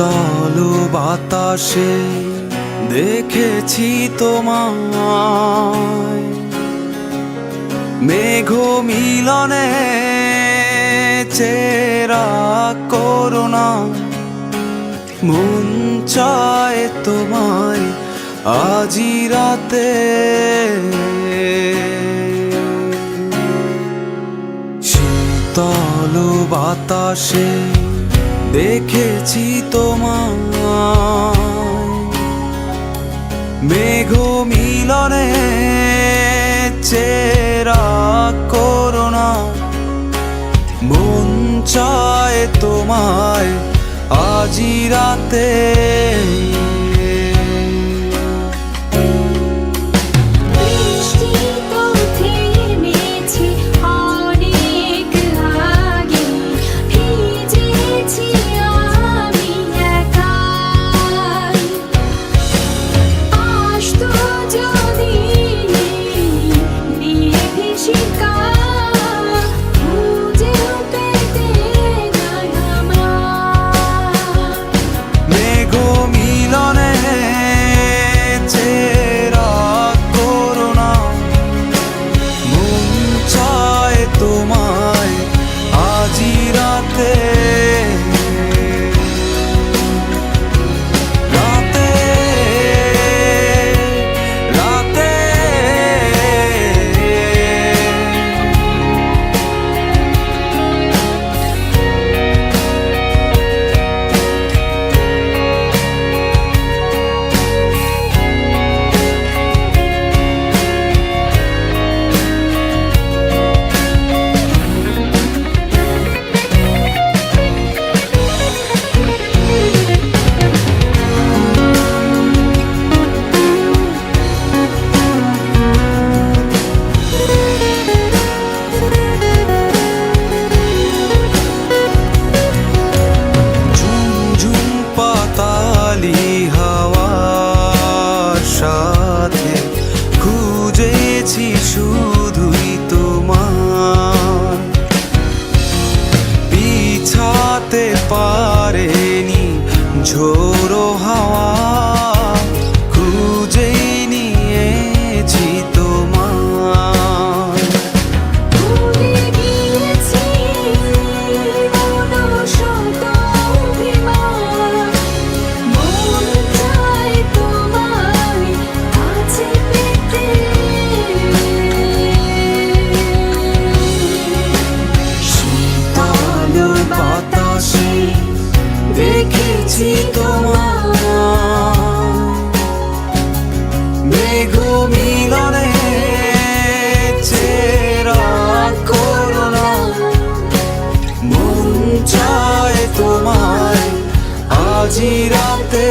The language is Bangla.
শীতল বাতাসে দেখেছি তোমায়, মেঘ মিলনে চেরা করুণা, মন চায় তোমায় আজি রাতে। শীতল বাতাসে দেখেছি তোমায়, মেঘ মিলনে চেরা করুণা, মন চায় তোমায় আজি রাতে। খুঁজেছি শুধুই তোমার, পিছাতে পারেনি ঝোড়ো হাওয়া, খুঁজেই নিয়েছি তোমার। দেখেছি তোমায়, মেঘ মিলনে চেরা করুণা, মন চায় তোমায় আজি রাতে।